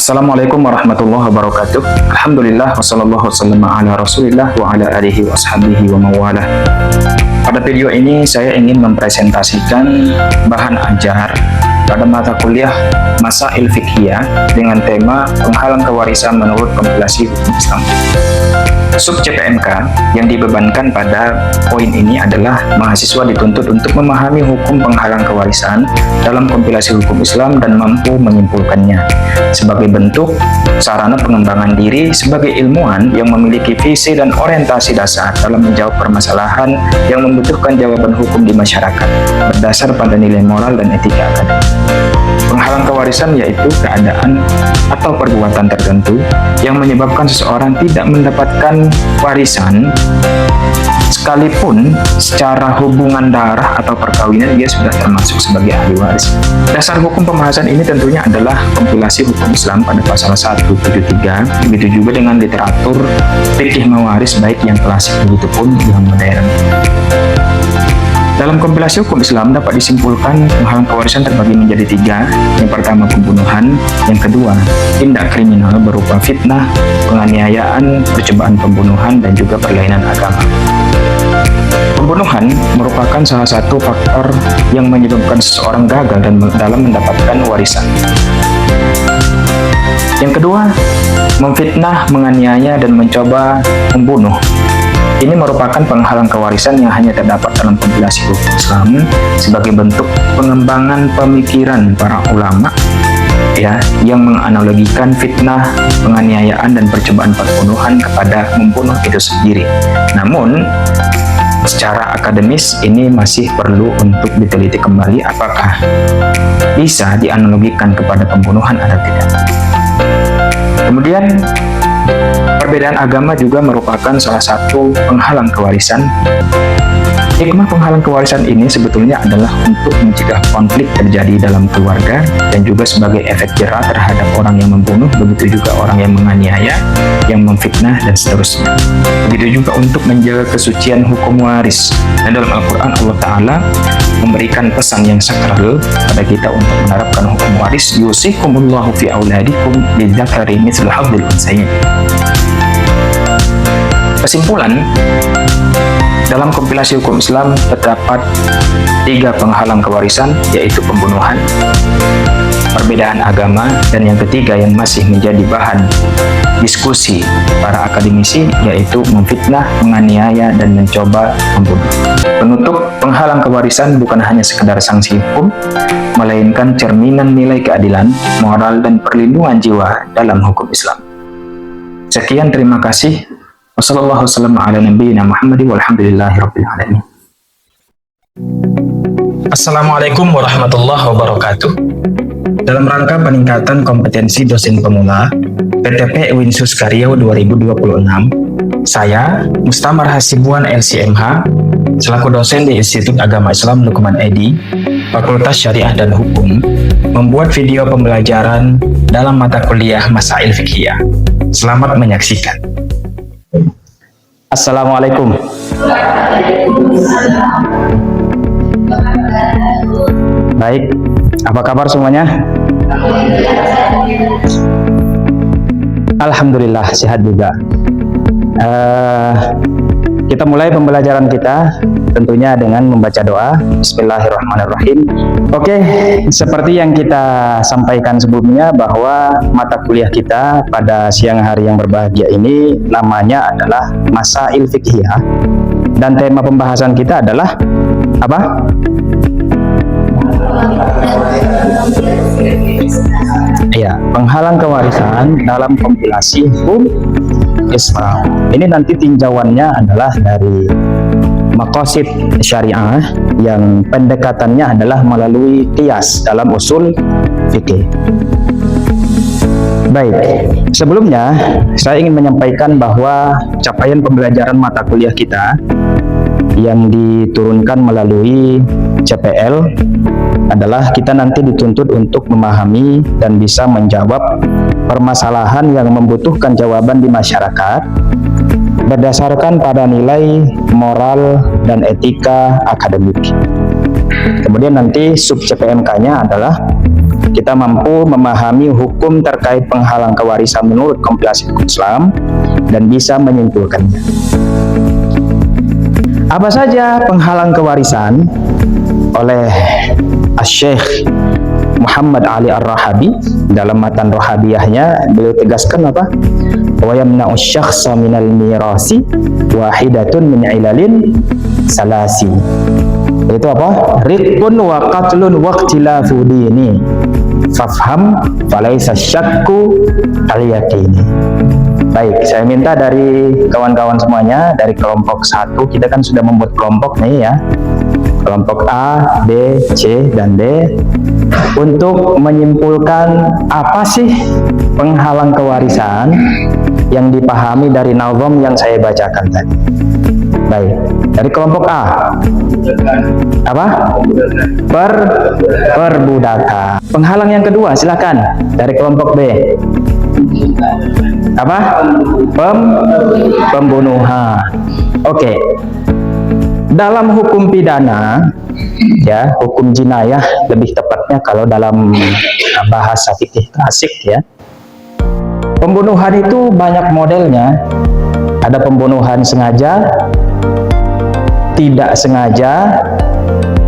Assalamualaikum warahmatullahi wabarakatuh. Alhamdulillah wassallallahu wasallam ala rasulillah wa ala alihi wa ashabihi wa mawalah. Pada video ini saya ingin mempresentasikan bahan ajar pada mata kuliah Masail Fiqhiyah dengan tema penghalang kewarisan menurut kompilasi hukum Islam. Sub CPMK yang dibebankan pada poin ini adalah mahasiswa dituntut untuk memahami hukum penghalang kewarisan dalam kompilasi hukum Islam dan mampu menyimpulkannya sebagai bentuk sarana pengembangan diri sebagai ilmuwan yang memiliki visi dan orientasi dasar dalam menjawab permasalahan yang membutuhkan jawaban hukum di masyarakat berdasar pada nilai moral dan etika akademik. Penghalang kewarisan yaitu keadaan atau perbuatan tertentu yang menyebabkan seseorang tidak mendapatkan warisan sekalipun secara hubungan darah atau perkawinan dia sudah termasuk sebagai ahli waris. Dasar hukum pembahasan ini tentunya adalah kompilasi hukum Islam pada pasal 173, begitu juga dengan literatur fikih mewaris baik yang klasik begitupun yang modern. Dalam kompilasi hukum Islam dapat disimpulkan penghalang kewarisan terbagi menjadi tiga. Yang pertama pembunuhan, yang kedua tindak kriminal berupa fitnah, penganiayaan, percobaan pembunuhan, dan juga perlainan agama. Pembunuhan merupakan salah satu faktor yang menyebabkan seseorang gagal dalam mendapatkan warisan. Yang kedua, memfitnah, menganiaya, dan mencoba membunuh. Ini merupakan penghalang kewarisan yang hanya terdapat dalam kompilasi hukum Islam sebagai bentuk pengembangan pemikiran para ulama yang menganalogikan fitnah, penganiayaan, dan percobaan pembunuhan kepada membunuh itu sendiri. Namun, secara akademis ini masih perlu untuk diteliti kembali apakah bisa dianalogikan kepada pembunuhan atau tidak. Kemudian, perbedaan agama juga merupakan salah satu penghalang kewarisan. Hikmah penghalang kewarisan ini sebetulnya adalah untuk mencegah konflik terjadi dalam keluarga dan juga sebagai efek jera terhadap orang yang membunuh, begitu juga orang yang menganiaya, yang memfitnah, dan seterusnya. Begitu juga untuk menjaga kesucian hukum waris. Dan dalam Al-Quran Allah Ta'ala memberikan pesan yang sakral pada kita untuk menerapkan hukum waris. Yusikumullahu fi auladikum lidzakari mithlu hadzil unsayyin. Kesimpulan, dalam kompilasi hukum Islam terdapat tiga penghalang kewarisan, yaitu pembunuhan, perbedaan agama, dan yang ketiga yang masih menjadi bahan diskusi para akademisi, yaitu memfitnah, menganiaya, dan mencoba membunuh. Penutup, penghalang kewarisan bukan hanya sekedar sanksi hukum, melainkan cerminan nilai keadilan, moral, dan perlindungan jiwa dalam hukum Islam. Sekian, terima kasih. Assalamualaikum warahmatullahi wabarakatuh. Dalam rangka peningkatan kompetensi dosen pemula PTP Winsus Karyau 2026, saya Mustamar Hasibuan LCMH selaku dosen di Institut Agama Islam Lukman Edy, Fakultas Syariah dan Hukum, membuat video pembelajaran dalam mata kuliah Masail Fiqhiyah. Selamat menyaksikan. Assalamualaikum. Baik, apa kabar semuanya? Alhamdulillah, sehat juga. Kita mulai pembelajaran kita tentunya dengan membaca doa. Bismillahirrahmanirrahim. Oke, seperti yang kita sampaikan sebelumnya bahwa mata kuliah kita pada siang hari yang berbahagia ini namanya adalah Masail Fiqhiyah, dan tema pembahasan kita adalah apa? Ya, penghalang kewarisan dalam kompilasi hukum Islam. Ini nanti tinjauannya adalah dari maqasid syariah yang pendekatannya adalah melalui qiyas dalam usul fikih. Baik, sebelumnya saya ingin menyampaikan bahwa capaian pembelajaran mata kuliah kita yang diturunkan melalui CPL adalah kita nanti dituntut untuk memahami dan bisa menjawab permasalahan yang membutuhkan jawaban di masyarakat berdasarkan pada nilai moral dan etika akademik. Kemudian nanti sub CPMK-nya adalah kita mampu memahami hukum terkait penghalang kewarisan menurut kompilasi hukum Islam dan bisa menyimpulkannya. Apa saja penghalang kewarisan oleh Asy-Syaikh Muhammad Ali Ar-Rahabi dalam matan Rahabiyahnya, beliau tegaskan apa? Wa yamna'u syakhsa minal mirasi wahidatun min ilalin salasi. Itu apa? Riqqun wa qatlun wa ikhtilafu dini fafham falaisa syakku al-yaqini. Baik, saya minta dari kawan-kawan semuanya, dari kelompok 1, kita kan sudah membuat kelompok nih ya, kelompok A, B, C, dan D, untuk menyimpulkan apa sih penghalang kewarisan yang dipahami dari nazam yang saya bacakan tadi. Baik, dari kelompok A, apa? Perbudakan. Penghalang yang kedua, silakan, dari kelompok B. Apa? Pembunuhan. Oke. Dalam hukum pidana, ya, hukum jinayah lebih tepatnya kalau dalam bahasa fikih klasik ya. Pembunuhan itu banyak modelnya. Ada pembunuhan sengaja, tidak sengaja,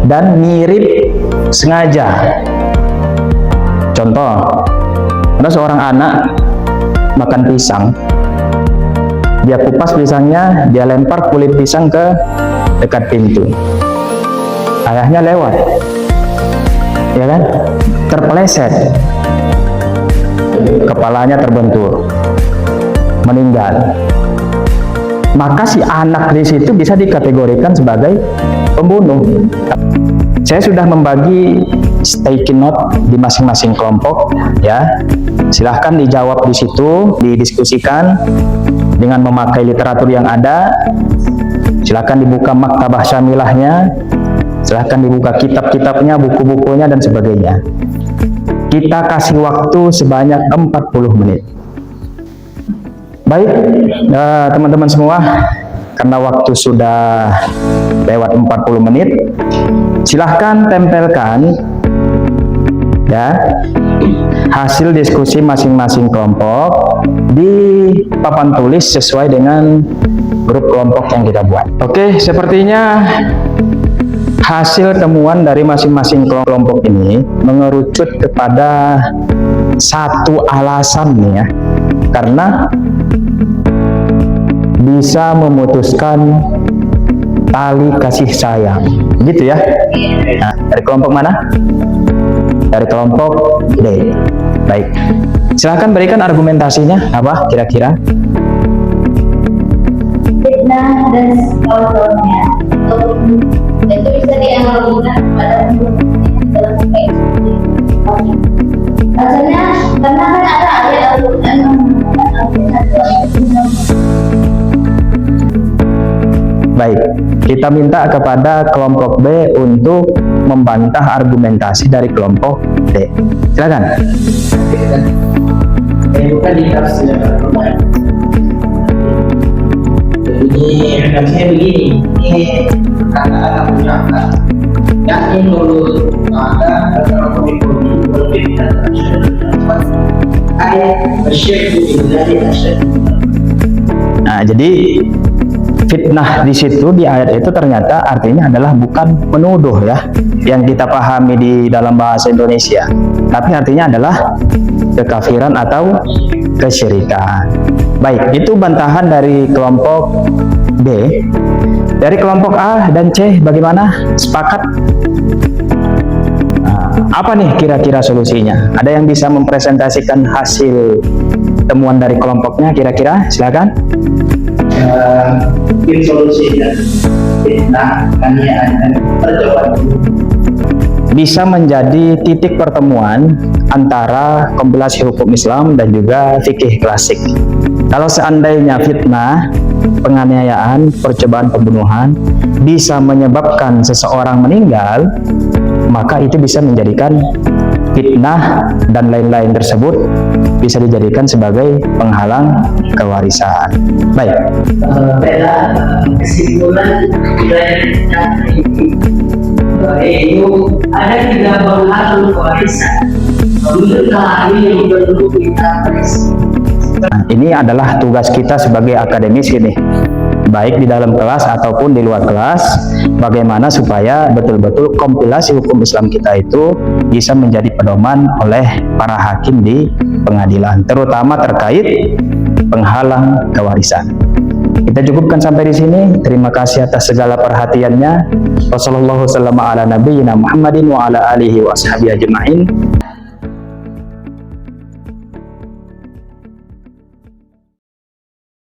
dan mirip sengaja. Contoh, ada seorang anak makan pisang, dia kupas pisangnya, dia lempar kulit pisang ke dekat pintu. Ayahnya lewat, ya kan, terpeleset, kepalanya terbentur, meninggal. Maka si anak di situ bisa dikategorikan sebagai pembunuh. Saya sudah membagi sticky note di masing-masing kelompok ya. Silahkan dijawab di situ, didiskusikan dengan memakai literatur yang ada. Silahkan dibuka maktabah syamilahnya, silahkan dibuka kitab-kitabnya, buku-bukunya dan sebagainya. Kita kasih waktu sebanyak 40 menit. Baik, teman-teman semua, karena waktu sudah lewat 40 menit, silahkan tempelkan ya hasil diskusi masing-masing kelompok di papan tulis sesuai dengan grup kelompok yang kita buat. Oke, sepertinya hasil temuan dari masing-masing kelompok ini mengerucut kepada satu alasan nih ya, karena bisa memutuskan tali kasih sayang, gitu ya. Nah, dari kelompok mana? Dari kelompok D. Baik, silahkan berikan argumentasinya apa kira-kira? Fitnah dan kawan-kawannya itu bisa dianalogikan pada dalam konteks rasanya, karena kan ada ayat Al-Quran yang mengatakan. Baik, kita minta kepada kelompok B untuk membantah argumentasi dari kelompok D. Silakan. Bukan di tafsir Al-Quran. Ini tafsirnya begini. Ini kata anak punya akal. Yakin menurut maka kalau kami berbeda ayat bersyukur dari asyik. Nah, jadi fitnah di situ di ayat itu ternyata artinya adalah bukan menuduh ya, yang kita pahami di dalam bahasa Indonesia, tapi artinya adalah kekafiran atau kesyirikan. Baik, itu bantahan dari kelompok B. Dari kelompok A dan C bagaimana? Sepakat? Nah, apa nih kira-kira solusinya? Ada yang bisa mempresentasikan hasil temuan dari kelompoknya kira-kira? Silakan. Mungkin solusinya fitnah kaniaan dan percobaan bisa menjadi titik pertemuan antara kompilasi hukum Islam dan juga fikih klasik. Kalau seandainya fitnah, penganiayaan, percobaan pembunuhan bisa menyebabkan seseorang meninggal, maka itu bisa menjadikan fitnah dan lain-lain tersebut bisa dijadikan sebagai penghalang kewarisan. Baik. Beda kesimpulan dari itu ada 3 penghalang kewarisan. Nah, ini adalah tugas kita sebagai akademisi nih, baik di dalam kelas ataupun di luar kelas, bagaimana supaya betul-betul kompilasi hukum Islam kita itu bisa menjadi pedoman oleh para hakim di pengadilan, terutama terkait penghalang kewarisan. Kita cukupkan sampai di sini. Terima kasih atas segala perhatiannya. Wassalamualaikum warahmatullahi wabarakatuh.